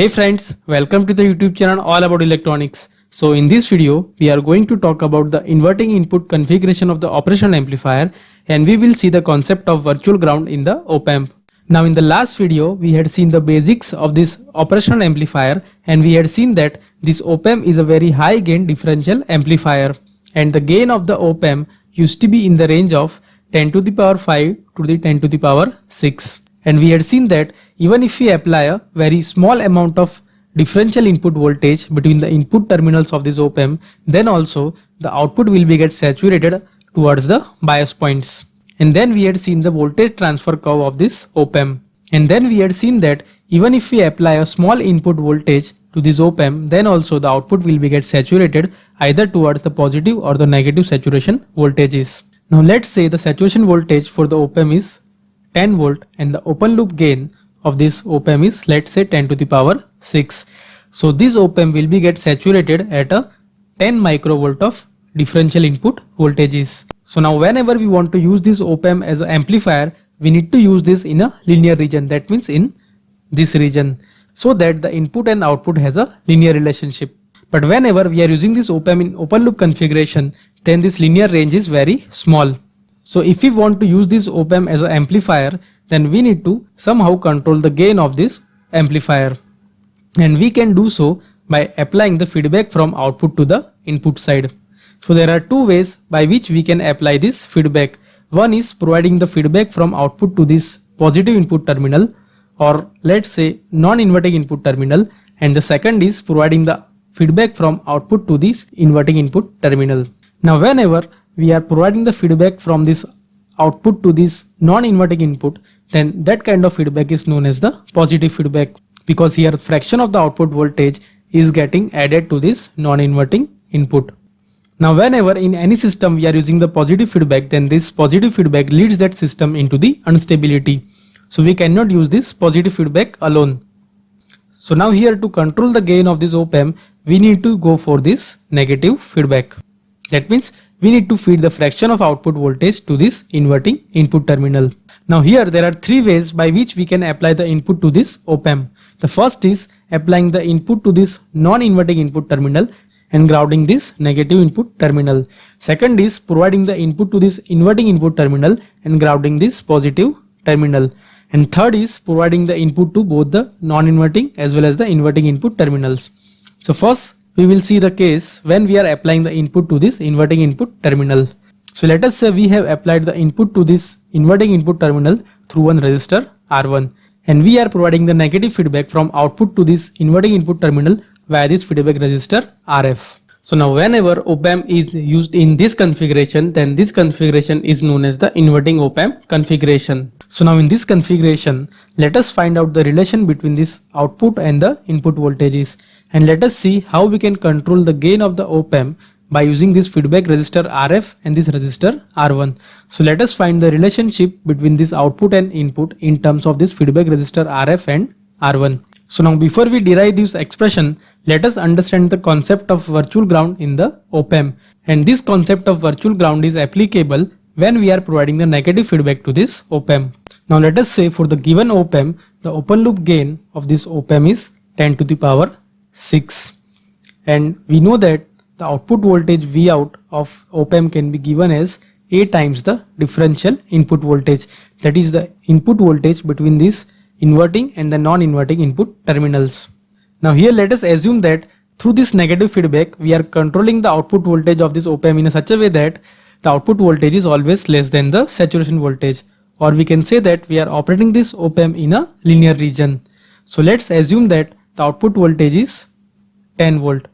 Hey friends, welcome to the YouTube channel all about electronics. So in this video, we are going to talk about the inverting input configuration of the operational amplifier, and we will see the concept of virtual ground in the op-amp. Now in the last video, we had seen the basics of this operational amplifier, and we had seen that this op-amp is a very high gain differential amplifier, and the gain of the op-amp used to be in the range of 10 to the power 5 to the 10 to the power 6. And we had seen that even if we apply a very small amount of differential input voltage between the input terminals of this op-amp, then also the output will be get saturated towards the bias points. And then we had seen the voltage transfer curve of this op-amp. And then we had seen that even if we apply a small input voltage to this op-amp, then also the output will be get saturated either towards the positive or the negative saturation voltages. Now let's say the saturation voltage for the op-amp is 10 volt and the open loop gain of this op-amp is, let's say, 10 to the power 6. So this op-amp will be get saturated at a 10 microvolt of differential input voltages. So now whenever we want to use this op-amp as an amplifier, we need to use this in a linear region, that means in this region, so that the input and output has a linear relationship. But whenever we are using this op-amp in open loop configuration, then this linear range is very small. So if we want to use this op-amp as an amplifier, then we need to somehow control the gain of this amplifier. And we can do so by applying the feedback from output to the input side. So there are two ways by which we can apply this feedback. One is providing the feedback from output to this positive input terminal, or let's say non-inverting input terminal. And the second is providing the feedback from output to this inverting input terminal. Now whenever we are providing the feedback from this output to this non-inverting input, then that kind of feedback is known as the positive feedback, because here fraction of the output voltage is getting added to this non-inverting input. Now whenever in any system we are using the positive feedback, then this positive feedback leads that system into the instability. So we cannot use this positive feedback alone. So now here, to control the gain of this op-amp, we need to go for this negative feedback. That means we need to feed the fraction of output voltage to this inverting input terminal. Now here there are three ways by which we can apply the input to this op-amp. The first is applying the input to this non-inverting input terminal and grounding this negative input terminal. Second is providing the input to this inverting input terminal and grounding this positive terminal. And third is providing the input to both the non-inverting as well as the inverting input terminals. So first we will see the case when we are applying the input to this inverting input terminal. So let us say we have applied the input to this inverting input terminal through one resistor R1, and we are providing the negative feedback from output to this inverting input terminal via this feedback resistor RF. So now whenever op-amp is used in this configuration, then this configuration is known as the inverting op-amp configuration. So now in this configuration, let us find out the relation between this output and the input voltages, and let us see how we can control the gain of the op-amp by using this feedback resistor RF and this resistor R1. So let us find the relationship between this output and input in terms of this feedback resistor RF and R1. So now before we derive this expression, let us understand the concept of virtual ground in the op-amp. And this concept of virtual ground is applicable when we are providing the negative feedback to this op-amp. Now let us say for the given op-amp, the open loop gain of this op-amp is 10 to the power 6. And we know that the output voltage Vout of op-amp can be given as A times the differential input voltage. That is the input voltage between this inverting and the non-inverting input terminals. Now here let us assume that through this negative feedback we are controlling the output voltage of this op-amp in such a way that the output voltage is always less than the saturation voltage, or we can say that we are operating this op-amp in a linear region. So let's assume that the output voltage is 10 volt.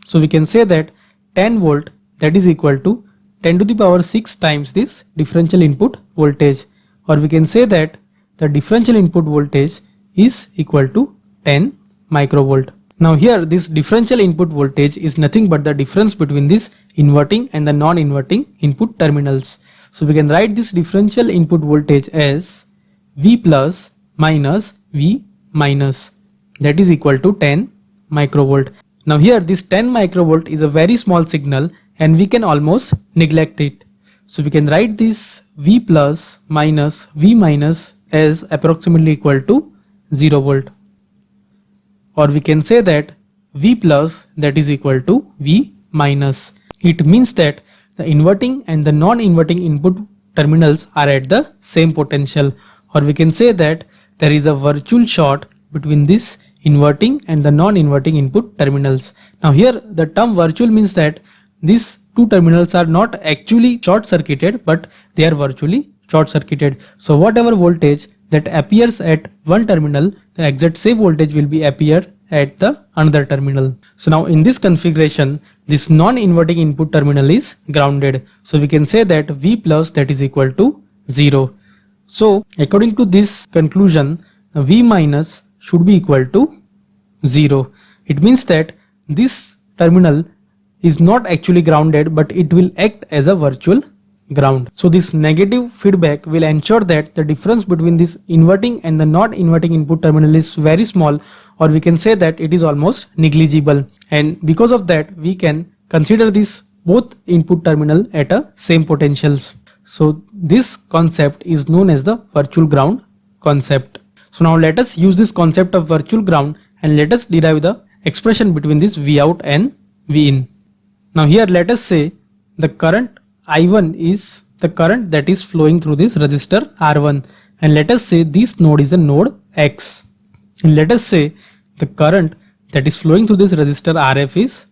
So we can say that 10 volt, that is equal to 10 to the power 6 times this differential input voltage, or we can say that the differential input voltage is equal to 10 microvolt. Now here this differential input voltage is nothing but the difference between this inverting and the non-inverting input terminals. So we can write this differential input voltage as V plus minus V minus, that is equal to 10 microvolt. Now here this 10 microvolt is a very small signal and we can almost neglect it. So we can write this V plus minus V minus as approximately equal to 0 volt. or we can say that V plus that is equal to V minus. It means that the inverting and the non-inverting input terminals are at the same potential, or we can say that there is a virtual short between this inverting and the non-inverting input terminals. Now here the term virtual means that these two terminals are not actually short circuited, but they are virtually short circuited. So whatever voltage that appears at one terminal, the exact same voltage will be appear at the another terminal. So now in this configuration, this non-inverting input terminal is grounded. So we can say that V plus that is equal to 0. So according to this conclusion, V minus should be equal to 0. It means that this terminal is not actually grounded, but it will act as a virtual ground. So this negative feedback will ensure that the difference between this inverting and the not inverting input terminal is very small, or we can say that it is almost negligible, and because of that we can consider this both input terminal at a same potentials. So this concept is known as the virtual ground concept. So now let us use this concept of virtual ground and let us derive the expression between this V out and V in. Now here let us say the current I1 is the current that is flowing through this resistor R1, and let us say this node is the node X, and let us say the current that is flowing through this resistor RF is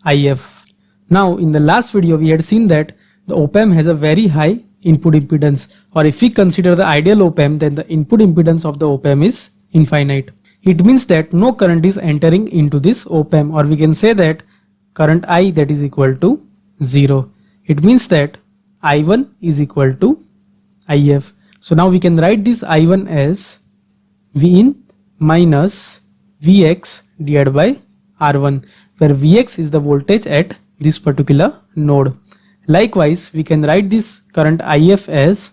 IF. Now in the last video we had seen that the op-amp has a very high input impedance, or if we consider the ideal op-amp, then the input impedance of the op-amp is infinite. It means that no current is entering into this op-amp, or we can say that current I that is equal to 0. It means that I1 is equal to IF. So now we can write this I1 as V in minus Vx divided by R1, where Vx is the voltage at this particular node. Likewise, we can write this current IF as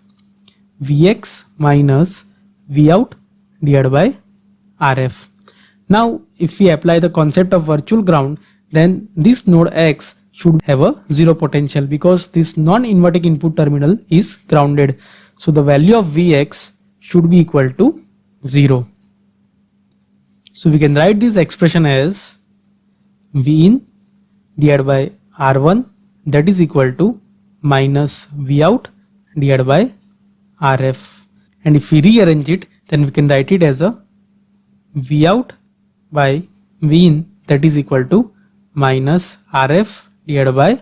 Vx minus Vout divided by RF. Now if we apply the concept of virtual ground, then this node X should have a zero potential because this non-inverting input terminal is grounded. So the value of Vx should be equal to 0. So we can write this expression as V in divided by R1 that is equal to minus Vout divided by RF, and if we rearrange it, then we can write it as a Vout by V in that is equal to minus RF divided by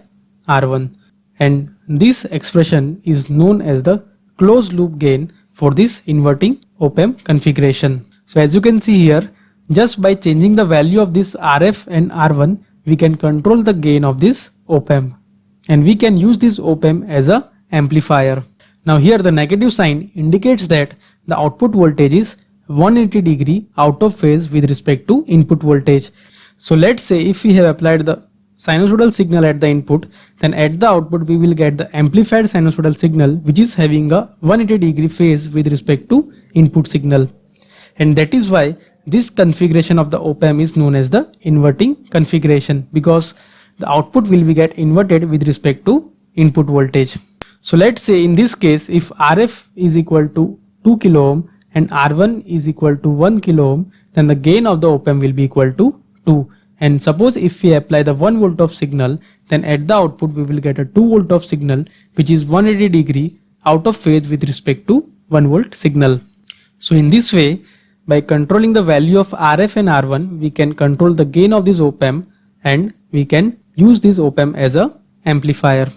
R1, and this expression is known as the closed loop gain for this inverting op-amp configuration. So as you can see here, just by changing the value of this RF and R1, we can control the gain of this op-amp, and we can use this op-amp as a amplifier. Now here the negative sign indicates that the output voltage is 180 degree out of phase with respect to input voltage. So let's say if we have applied the sinusoidal signal at the input, then at the output we will get the amplified sinusoidal signal which is having a 180 degree phase with respect to input signal, and that is why this configuration of the op-amp is known as the inverting configuration, because the output will be get inverted with respect to input voltage. So let's say in this case, if RF is equal to 2 kilo ohm and R1 is equal to 1 kilo ohm, then the gain of the op-amp will be equal to 2. And suppose if we apply the 1 volt of signal, then at the output we will get a 2 volt of signal which is 180 degree out of phase with respect to 1 volt signal. So in this way, by controlling the value of RF and R1, we can control the gain of this op-amp, and we can use this op-amp as a amplifier.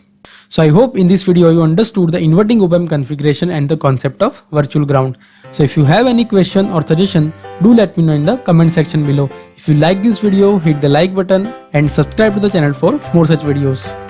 So I hope in this video you understood the inverting op-amp configuration and the concept of virtual ground. So if you have any question or suggestion, do let me know in the comment section below. If you like this video, hit the like button and subscribe to the channel for more such videos.